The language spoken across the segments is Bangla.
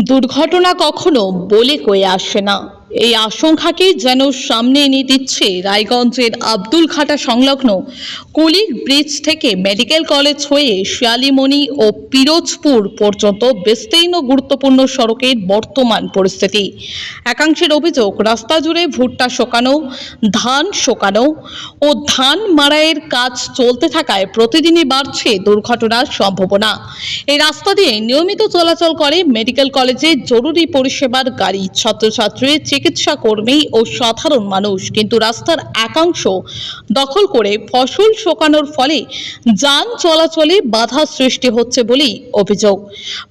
দুর্ঘটনা কখনো বলে কয়ে আসে না, এই আশঙ্কাকেই যেন সামনে এনে দিচ্ছে রায়গঞ্জের আব্দুলঘাটা সংলগ্ন কুলিক ব্রিজ থেকে মেডিকেল কলেজ হয়ে শিয়ালিমণি ও পিরোজপুর পর্যন্ত বিস্তীর্ণ গুরুত্বপূর্ণ সড়কের বর্তমান পরিস্থিতি। একাংশের অভিযোগ, রাস্তা জুড়ে ভুট্টা শোকানো, ধান শোকানো ও ধান মাড়াইয়ের কাজ চলতে থাকায় প্রতিদিনই বাড়ছে দুর্ঘটনার সম্ভাবনা। এই রাস্তা দিয়ে নিয়মিত চলাচল করে মেডিকেল কলেজে জরুরি পরিষেবার গাড়ি, ছাত্রছাত্রী, চিকিৎসা কর্মী ও সাধারণ মানুষ। কিন্তু রাস্তার একাংশ দখল করে ফসল শোকানোর ফলে যান চলাচলে বাধা সৃষ্টি হচ্ছে বলেই অভিযোগ।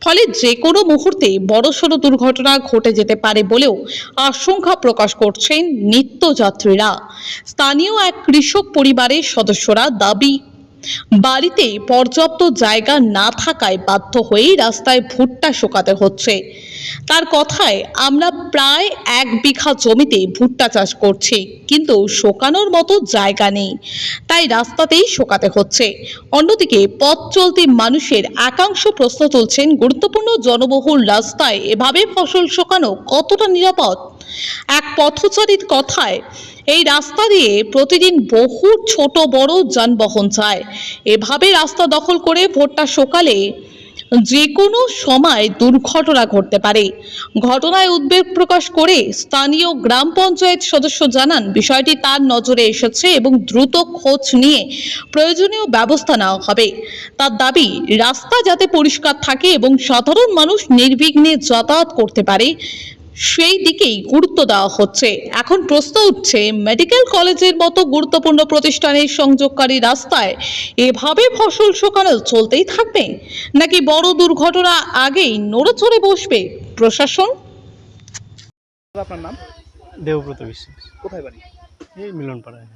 ফলে যে কোনো মুহূর্তে বড়সড় দুর্ঘটনা ঘটে যেতে পারে বলেও আশঙ্কা প্রকাশ করছেন নিত্যযাত্রীরা। স্থানীয় এক কৃষক পরিবারের সদস্যরা দাবি, বাড়িতে পর্যাপ্ত জায়গা না থাকায় বাধ্য হয়েই রাস্তায় ভুট্টা শুকাতে হচ্ছে। তার কথায়, আমরা প্রায় 1 বিঘা জমিতে ভুট্টা চাষ করছি, কিন্তু শোকানোর মতো জায়গা নেই, তাই রাস্তাতেই শোকাতে হচ্ছে। অন্যদিকে পথ চলতি মানুষের একাংশ প্রশ্ন তুলছেন, গুরুত্বপূর্ণ জনবহুল রাস্তায় এভাবে ফসল শোকানো কতটা নিরাপদ। এক পথচারীর কথায়, এই রাস্তা দিয়ে প্রতিদিন বহু ছোট বড় যানবাহন যায়। এভাবে রাস্তা দখল করে ভুট্টা শোকালে যে কোনো সময় দুর্ঘটনা ঘটতে পারে। ঘটনায় উদ্বেগ প্রকাশ করে স্থানীয় গ্রাম পঞ্চায়েত সদস্য জানান, বিষয়টি তার নজরে এসেছে এবং দ্রুত খোঁজ নিয়ে প্রয়োজনীয় ব্যবস্থা নেওয়া হবে। তার দাবি, রাস্তা যাতে পরিষ্কার থাকে এবং সাধারণ মানুষ নির্বিঘ্নে যাতায়াত করতে পারে, সেই দিকেই গুরুত্ব দেওয়া হচ্ছে। এখন প্রশ্ন উঠছে, মেডিকেল কলেজের মতো গুরুত্বপূর্ণ প্রতিষ্ঠানের সংযোগকারী রাস্তায় এভাবে ফসল শোকানো চলতেই থাকবে, নাকি বড় দুর্ঘটনা আগেই নড়েচড়ে বসবে প্রশাসন? আপনার নাম? দেবব্রত বিশ্বাস। কোথায় বাড়ি? এই মিলনপাড়ায়।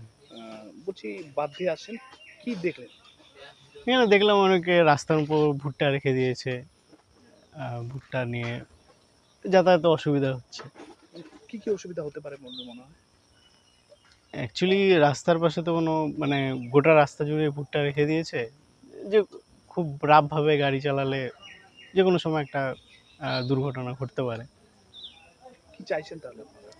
বলছি, বাদ দিয়ে আসেন, কি দেখলেন? এখানে দেখলাম অনেকে রাস্তার উপর ভুট্টা রেখে দিয়েছে, ভুট্টা নিয়ে যাতায়াতে অসুবিধা হচ্ছে। কি কি অসুবিধা হতে পারে বলে মনে হয়? অ্যাকচুয়ালি রাস্তার পাশে তো কোনো গোটা রাস্তা জুড়ে ভুট্টা রেখে দিয়েছে, যে খুব রাফভাবে গাড়ি চালালে যে কোনো সময় একটা দুর্ঘটনা ঘটতে পারে। কি চাইছেন তাহলে আপনারা?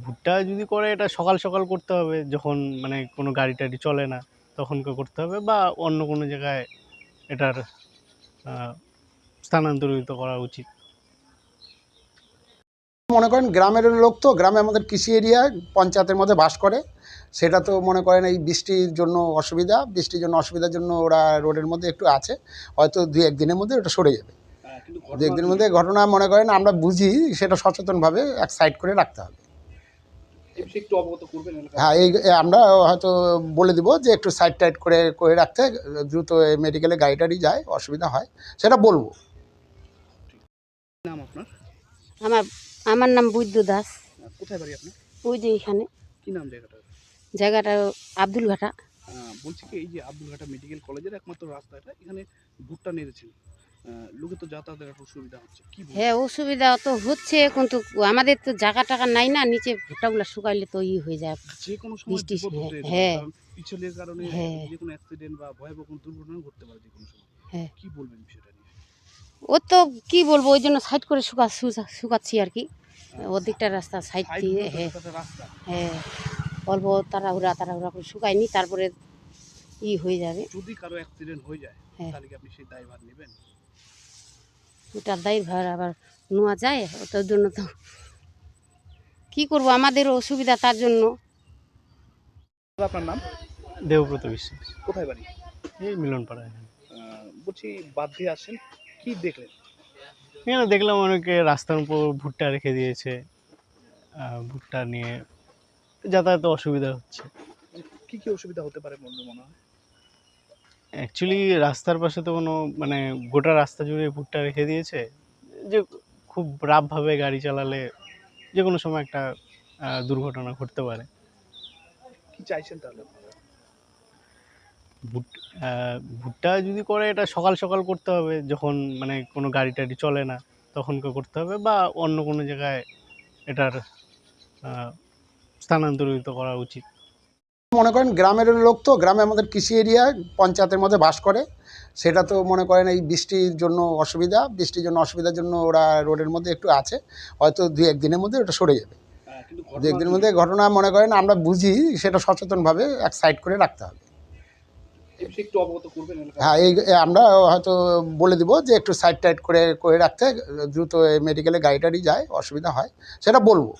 ভুট্টা যদি করে, এটা সকাল সকাল করতে হবে, যখন কোনো গাড়ি টাড়ি চলে না তখন করতে হবে, বা অন্য কোনো জায়গায় এটার স্থানান্তরিত করা উচিত। মনে করেন গ্রামের লোক, তো গ্রামে আমাদের কৃষি এরিয়া পঞ্চায়েতের মধ্যে বাস করে, সেটা তো মনে করেন এই বৃষ্টির জন্য অসুবিধার জন্য ওরা রোডের মধ্যে একটু আছে, হয়তো 2-1 দিনের মধ্যে ওটা সরে যাবে। 2-1 দিনের মধ্যে ঘটনা মনে করেন আমরা বুঝি, সেটা সচেতনভাবে এক সাইড করে রাখতে হবে। একটু অবগত করবেন? হ্যাঁ, এই আমরা হয়তো বলে দিব যে একটু সাইড টাইড করে রাখতে, দ্রুত মেডিকেলে গাড়ি টাড়ি যায়, অসুবিধা হয় সেটা বলবো। নাম আপনার? আমার নাম বৈদ্য দাস। কোথায় বাড়ি আপনার? ওই যে এখানে। কি নাম জায়গাটা? জায়গাটা আব্দুলঘাটা। বলছি কি, এই যে আব্দুলঘাটা মেডিকেল কলেজের একমাত্র রাস্তা এটা, এখানে ভুট্টা নেড়েছেন, লোকে তো যাতায়াতের একটা অসুবিধা হচ্ছে, কি বলবেন? হ্যাঁ, অসুবিধা তো হচ্ছে, কিন্তু আমাদের তো জায়গা টাকা নাই না, নিচে ভুট্টাগুলো শুকাইলে তো হয়ে যায়। যে কোনো সময় বৃষ্টি, বিপদ হতে পারে, হ্যাঁ, কারণ পিছলের কারণে হ্যাঁ, যে কোনো অ্যাক্সিডেন্ট বা ভয়াবহ কোনো দুর্ঘটনা ঘটতে পারে যে কোনো সময়। হ্যাঁ। কি বলবেন বিষয়টা নিয়ে? ও তো কি বলবো, ওই জন্য সাইড করে শুকাচ্ছি আর কি। ওদিকটা রাস্তা সাইড সাইড দিয়ে, বলতে হ্যাঁ, একটা রাস্তা। হ্যাঁ, অল্প তাড়াহুড়া করে শুকায়নি, তারপরে হয়ে যাবে। যদি কারো অ্যাক্সিডেন্ট হয়ে যায়, হ্যাঁ, তাহলে কি আপনি সেই দায়ভার নেবেন? ওটার দায়ভার আবার নেওয়া যায়? ওটার জন্য তো কি করব, আমাদের অসুবিধা, তার জন্য। আপনার নাম? দেবব্রত বিশ্বাস। কোথায় বাড়ি? এই মিলনপাড়ায়। বলছি, বাদ দিয়ে আসেন, কি দেখলেন? এখানে দেখলাম অনেকে রাস্তার উপর ভুট্টা রেখে দিয়েছে, ভুট্টা নিয়ে যাতায়াতে অসুবিধা হচ্ছে। কি কি অসুবিধা হতে পারে বলে মনে হয়? অ্যাকচুয়ালি রাস্তার পাশে তো কোনো গোটা রাস্তা জুড়ে ভুট্টা রেখে দিয়েছে, যে খুব রাফভাবে গাড়ি চালালে যে কোনো সময় একটা দুর্ঘটনা ঘটতে পারে। কি চাইছেন তাহলে আপনারা? ভুট্টা যদি করে, এটা সকাল সকাল করতে হবে, যখন কোনো গাড়ি টাড়ি চলে না তখন করতে হবে, বা অন্য কোনো জায়গায় এটার স্থানান্তরিত করা উচিত। মনে করেন গ্রামের লোক তো, গ্রামে আমাদের কৃষি এরিয়া পঞ্চায়েতের মধ্যে বাস করে, সেটা তো মনে করেন এই বৃষ্টির জন্য অসুবিধার জন্য ওরা রোডের মধ্যে একটু আছে, হয়তো 2-1 দিনের মধ্যে ওটা সরে যাবে। কিন্তু 2-1 দিনের মধ্যে ঘটনা মনে করেন আমরা বুঝি, সেটা সচেতনভাবে এক সাইড করে রাখতে হবে। এই বিষয়ে একটু অবগত করবেন এলাকায়? হ্যাঁ, আমরা হয়তো বলে দিব যে একটু সাইড টাইড করে রাখতে, দ্রুত মেডিকেলে গাড়ি টাড়ি যায়, অসুবিধা হয় সেটা বলবো।